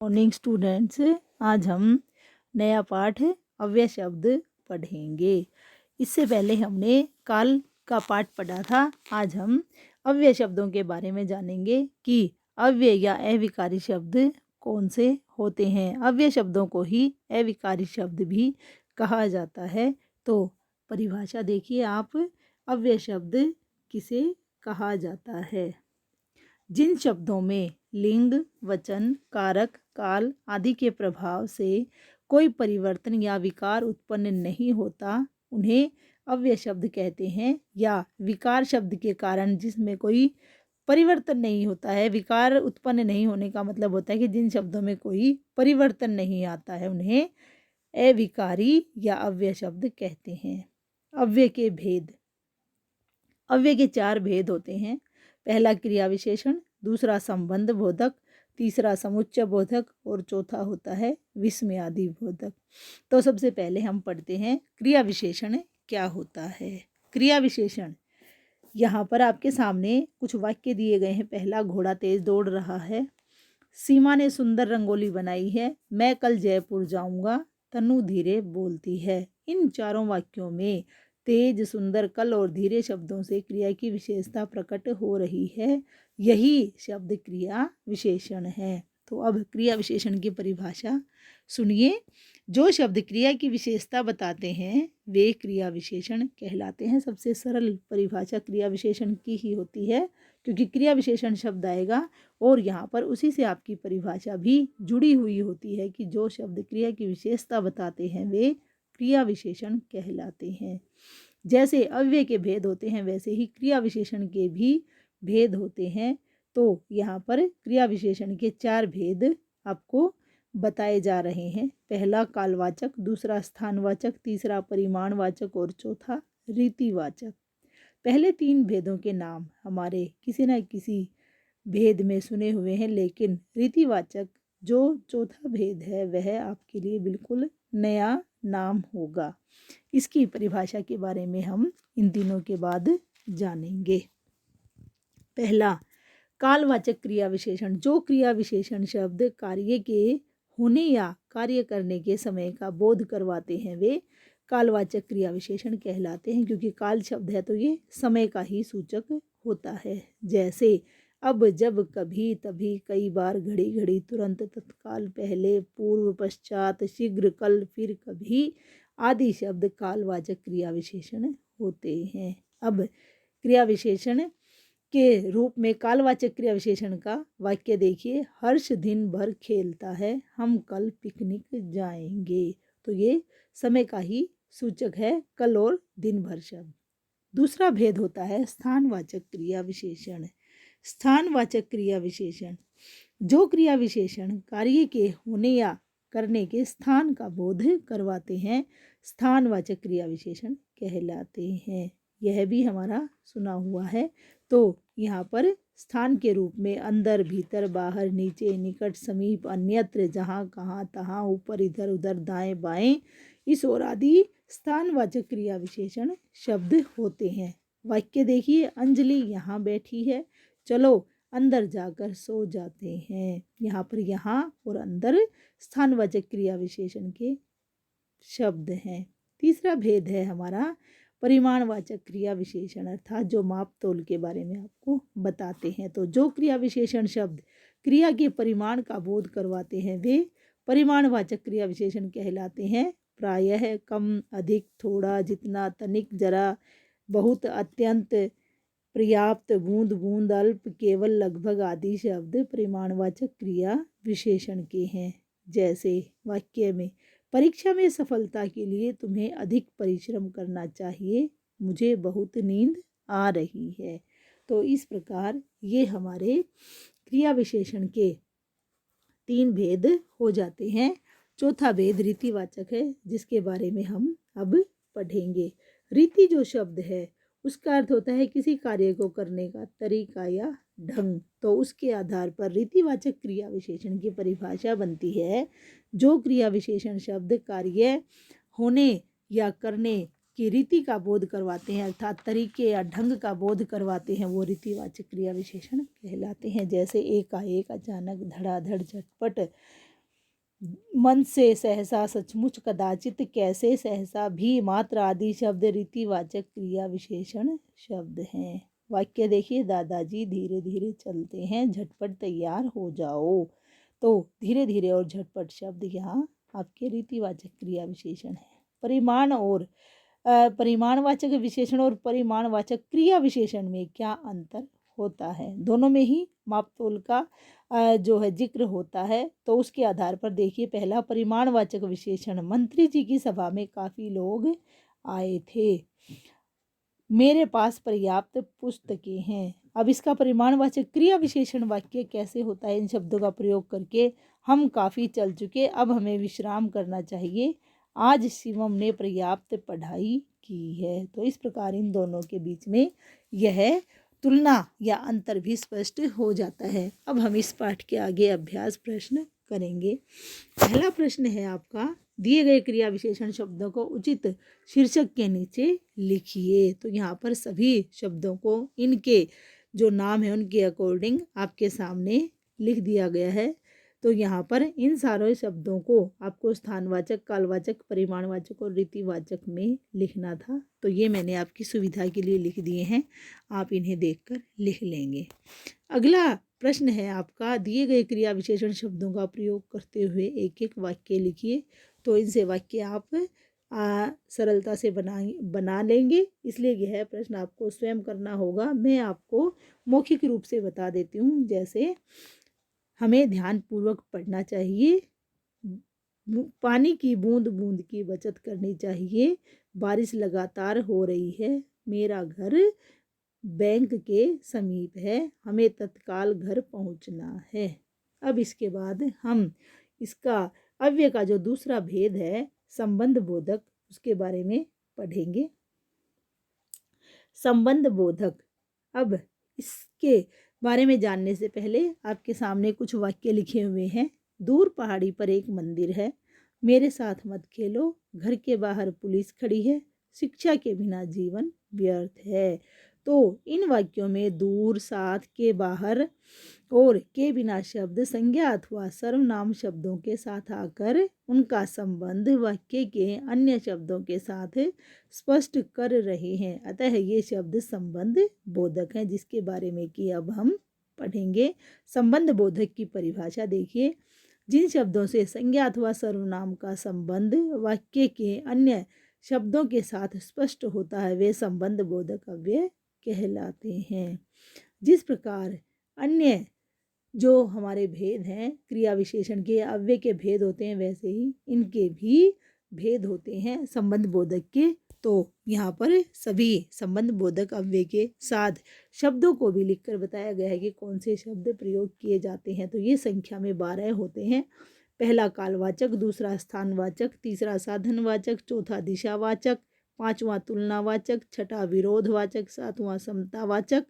Morning students, आज हम नया पाठ अव्यय शब्द पढ़ेंगे। इससे पहले हमने काल का पाठ पढ़ा था। आज हम अव्यय शब्दों के बारे में जानेंगे कि अव्यय या अविकारी शब्द कौन से होते हैं। अव्यय शब्दों को ही अविकारी शब्द भी कहा जाता है। तो परिभाषा देखिए आप, अव्यय शब्द किसे कहा जाता है। जिन शब्दों में लिंग, वचन, कारक, काल आदि के प्रभाव से कोई परिवर्तन या विकार उत्पन्न नहीं होता उन्हें अव्यय शब्द कहते हैं। या विकार शब्द के कारण जिसमें कोई परिवर्तन नहीं होता है, विकार उत्पन्न नहीं होने का मतलब होता है कि जिन शब्दों में कोई परिवर्तन नहीं आता है उन्हें अविकारी या अव्यय शब्द कहते हैं। अव्यय के भेद। अव्यय के 4 भेद होते हैं। पहला क्रिया विशेषण, दूसरा संबंध बोधक, तीसरा समुच्चय बोधक और चौथा होता है विस्मयादि बोधक। तो सबसे पहले हम पढ़ते हैं क्रिया विशेषण क्या होता है। क्रिया विशेषण, यहाँ पर आपके सामने कुछ वाक्य दिए गए हैं। पहला, घोड़ा तेज दौड़ रहा है। सीमा ने सुंदर रंगोली बनाई है। मैं कल जयपुर जाऊंगा। तनु धीरे बोलती है। इन चारों वाक्यों में तेज, सुंदर, कल और धीरे शब्दों से क्रिया की विशेषता प्रकट हो रही है। यही शब्द क्रिया विशेषण है। तो अब क्रिया विशेषण की परिभाषा सुनिए। जो शब्द क्रिया की विशेषता बताते हैं वे क्रिया विशेषण कहलाते हैं। सबसे सरल परिभाषा क्रिया विशेषण की ही होती है, क्योंकि क्रिया विशेषण शब्द आएगा और यहाँ पर उसी से आपकी परिभाषा भी जुड़ी हुई होती है कि जो शब्द क्रिया की विशेषता बताते हैं वे क्रिया विशेषण कहलाते हैं। जैसे अव्यय के भेद होते हैं वैसे ही क्रिया विशेषण के भी भेद होते हैं। तो यहाँ पर क्रिया विशेषण के 4 भेद आपको बताए जा रहे हैं। पहला कालवाचक, दूसरा स्थानवाचक, तीसरा परिमाणवाचक और चौथा रीतिवाचक। पहले 3 भेदों के नाम हमारे किसी न किसी भेद में सुने हुए हैं, लेकिन रीतिवाचक जो चौथा भेद है वह आपके लिए बिल्कुल नया नाम होगा। इसकी परिभाषा के बारे में हम इन तीनों के बाद जानेंगे। पहला, कालवाचक क्रिया विशेषण। जो क्रिया विशेषण शब्द कार्य के होने या कार्य करने के समय का बोध करवाते हैं वे कालवाचक क्रिया विशेषण कहलाते हैं, क्योंकि काल शब्द है तो ये समय का ही सूचक होता है। जैसे अब, जब, कभी, तभी, कई बार, घड़ी घड़ी, तुरंत, तत्काल, पहले, पूर्व, पश्चात, शीघ्र, कल, फिर, कभी आदि शब्द कालवाचक क्रिया विशेषण होते हैं। अब क्रिया विशेषण के रूप में कालवाचक क्रिया विशेषण का वाक्य देखिए। हर्ष दिन भर खेलता है। हम कल पिकनिक जाएंगे। तो ये समय का ही सूचक है, कल और दिन भर शब्द। दूसरा भेद होता है स्थानवाचक क्रिया विशेषण। स्थानवाचक क्रिया विशेषण, जो क्रिया विशेषण कार्य के होने या करने के स्थान का बोध करवाते हैं स्थानवाचक क्रिया विशेषण कहलाते हैं। यह भी हमारा सुना हुआ है। तो यहाँ पर स्थान के रूप में अंदर, भीतर, बाहर, नीचे, निकट, समीप, अन्यत्र, जहाँ, कहाँ, तहाँ, ऊपर, इधर, उधर, दाएं, बाएं, इस और आदि स्थानवाचक क्रिया विशेषण शब्द होते हैं। वाक्य देखिए। अंजलि यहाँ बैठी है। चलो अंदर जाकर सो जाते हैं। यहाँ पर यहाँ और अंदर स्थानवाचक क्रिया विशेषण के शब्द हैं। तीसरा भेद है हमारा परिमाणवाचक क्रिया विशेषण, अर्थात जो माप तोल के बारे में आपको बताते हैं। तो जो क्रिया विशेषण शब्द क्रिया के परिमाण का बोध करवाते हैं वे परिमाणवाचक क्रिया विशेषण कहलाते हैं। प्रायः, कम, अधिक, थोड़ा, जितना, तनिक, जरा, बहुत, अत्यंत, पर्याप्त, बूंद बूंद, अल्प, केवल, लगभग आदि शब्द परिमाणवाचक क्रिया विशेषण के हैं। जैसे वाक्य में, परीक्षा में सफलता के लिए तुम्हें अधिक परिश्रम करना चाहिए। मुझे बहुत नींद आ रही है। तो इस प्रकार ये हमारे क्रिया विशेषण के 3 भेद हो जाते हैं। चौथा भेद रीतिवाचक है, जिसके बारे में हम अब पढ़ेंगे। रीति जो शब्द है उसका अर्थ होता है किसी कार्य को करने का तरीका या ढंग। तो उसके आधार पर रीतिवाचक क्रिया विशेषण की परिभाषा बनती है। जो क्रिया विशेषण शब्द कार्य होने या करने की रीति का बोध करवाते हैं, अर्थात तरीके या ढंग का बोध करवाते हैं, वो रीतिवाचक क्रिया विशेषण कहलाते हैं। जैसे एकाएक, अचानक, धड़ाधड़, झटपट, मन से, सहसा, सचमुच, कदाचित, कैसे, सहसा, भी, मात्र आदि शब्द रीतिवाचक क्रिया विशेषण शब्द हैं। वाक्य देखिए, दादाजी धीरे धीरे चलते हैं, झटपट तैयार हो जाओ। तो धीरे धीरे और झटपट शब्द यहाँ आपके रीतिवाचक क्रिया विशेषण है। परिमाणवाचक विशेषण और परिमाणवाचक क्रिया विशेषण में क्या अंतर होता है? दोनों में ही मापतोल का जो है जिक्र होता है। तो उसके आधार पर देखिए, पहला परिमाणवाचक विशेषण, मंत्री जी की सभा में काफ़ी लोग आए थे, मेरे पास पर्याप्त पुस्तकें हैं। अब इसका परिमाणवाचक क्रिया विशेषण वाक्य कैसे होता है? इन शब्दों का प्रयोग करके, हम काफ़ी चल चुके, अब हमें विश्राम करना चाहिए, आज शिवम ने पर्याप्त पढ़ाई की है। तो इस प्रकार इन दोनों के बीच में यह तुलना या अंतर भी स्पष्ट हो जाता है। अब हम इस पाठ के आगे अभ्यास प्रश्न करेंगे। पहला प्रश्न है आपका, दिए गए क्रिया विशेषण शब्दों को उचित शीर्षक के नीचे लिखिए। तो यहाँ पर सभी शब्दों को इनके जो नाम है उनके अकॉर्डिंग आपके सामने लिख दिया गया है। तो यहाँ पर इन सारे शब्दों को आपको स्थानवाचक, कालवाचक, परिमाणवाचक और रीतिवाचक में लिखना था। तो ये मैंने आपकी सुविधा के लिए लिख दिए हैं, आप इन्हें देखकर लिख लेंगे। अगला प्रश्न है आपका, दिए गए क्रिया विशेषण शब्दों का प्रयोग करते हुए एक एक वाक्य लिखिए। तो इनसे वाक्य आप सरलता से बना लेंगे, इसलिए यह प्रश्न आपको स्वयं करना होगा। मैं आपको मौखिक रूप से बता देती हूँ। जैसे, हमें ध्यानपूर्वक पढ़ना चाहिए, पानी की बूंद बूंद की बचत करनी चाहिए, बारिश लगातार हो रही है, मेरा घर बैंक के समीप है, हमें तत्काल घर पहुंचना है। अब इसके बाद हम इसका अव्यय का जो दूसरा भेद है, संबंध बोधक, उसके बारे में पढ़ेंगे। संबंध बोधक, अब इसके बारे में जानने से पहले आपके सामने कुछ वाक्य लिखे हुए हैं। दूर पहाड़ी पर एक मंदिर है, मेरे साथ मत खेलो, घर के बाहर पुलिस खड़ी है, शिक्षा के बिना जीवन व्यर्थ है। तो इन वाक्यों में दूर, साथ, के बाहर और के बिना शब्द संज्ञा अथवा सर्वनाम शब्दों के साथ आकर उनका संबंध वाक्य के अन्य शब्दों के साथ स्पष्ट कर रहे हैं। अतः ये शब्द संबंध बोधक हैं, जिसके बारे में कि अब हम पढ़ेंगे। संबंध बोधक की परिभाषा देखिए, जिन शब्दों से संज्ञा अथवा सर्वनाम का संबंध वाक्य के अन्य शब्दों के साथ स्पष्ट होता है, वे संबंध बोधक अव्यय कहलाते हैं। जिस प्रकार अन्य जो हमारे भेद हैं, क्रिया विशेषण के अव्यय के भेद होते हैं, वैसे ही इनके भी भेद होते हैं संबंध बोधक के। तो यहाँ पर सभी संबंध बोधक अव्यय के साथ शब्दों को भी लिखकर बताया गया है कि कौन से शब्द प्रयोग किए जाते हैं। तो ये संख्या में 12 होते हैं। पहला कालवाचक, दूसरा स्थानवाचक, तीसरा साधनवाचक, चौथा दिशावाचक, पांचवा तुलनावाचक, छठा विरोधवाचक, सातवां समतावाचक,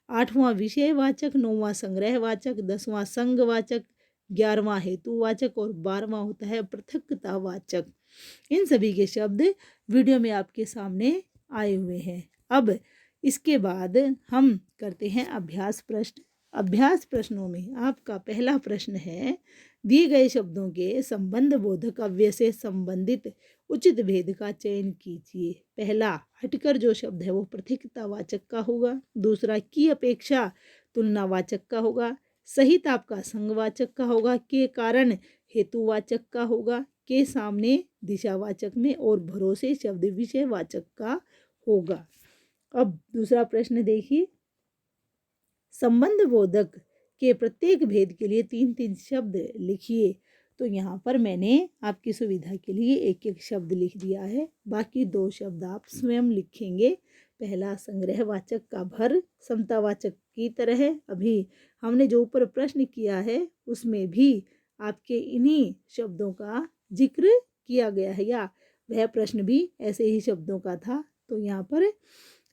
आठवां विषयवाचक, नौवां संग्रहवाचक, 10वां संघवाचक, 11वां हेतुवाचक और 12वां होता है पृथक्तावाचक। इन सभी के शब्द वीडियो में आपके सामने आए हुए हैं। अब इसके बाद हम करते हैं अभ्यास प्रश्न। अभ्यास प्रश्नों में आपका पहला प्रश्न है, दिए गए शब्दों के संबंध बोधक अव्यय से संबंधित उचित भेद का चयन कीजिए। पहला, हटकर जो शब्द है वो पृथक्तावाचक का होगा। दूसरा, की अपेक्षा तुलनावाचक का होगा। सहित आपका संघवाचक का होगा। के कारण हेतुवाचक का होगा। के सामने दिशावाचक में और भरोसे शब्द विषयवाचक का होगा। अब दूसरा प्रश्न देखिए, संबंध बोधक के प्रत्येक भेद के लिए 3-3 शब्द लिखिए। तो यहाँ पर मैंने आपकी सुविधा के लिए एक एक शब्द लिख दिया है, बाकी 2 शब्द आप स्वयं लिखेंगे। पहला, संग्रहवाचक का भर समतावाचक की तरह है। अभी हमने जो ऊपर प्रश्न किया है उसमें भी आपके इन्हीं शब्दों का जिक्र किया गया है, या वह प्रश्न भी ऐसे ही शब्दों का था। तो यहाँ पर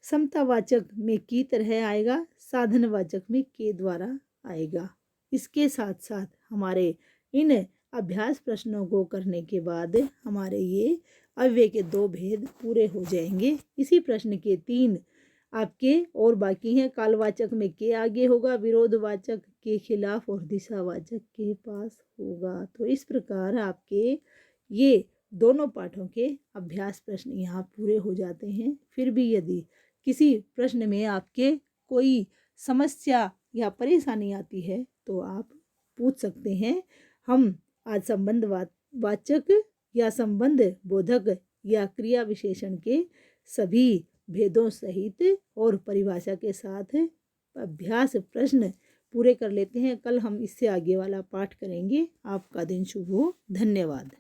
समतावाचक में की तरह आएगा, साधनवाचक में के द्वारा आएगा। इसके साथ साथ हमारे इन अभ्यास प्रश्नों को करने के बाद हमारे ये अव्यय के 2 भेद पूरे हो जाएंगे। इसी प्रश्न के 3 आपके और बाकी हैं। कालवाचक में के आगे होगा, विरोधवाचक के खिलाफ और दिशावाचक के पास होगा। तो इस प्रकार आपके ये दोनों पाठों के अभ्यास प्रश्न यहाँ पूरे हो जाते हैं। फिर भी यदि किसी प्रश्न में आपके कोई समस्या या परेशानी आती है तो आप पूछ सकते हैं। हम आज संबंध वाचक या संबंध बोधक या क्रिया विशेषण के सभी भेदों सहित और परिभाषा के साथ अभ्यास प्रश्न पूरे कर लेते हैं। कल हम इससे आगे वाला पाठ करेंगे। आपका दिन शुभ हो। धन्यवाद।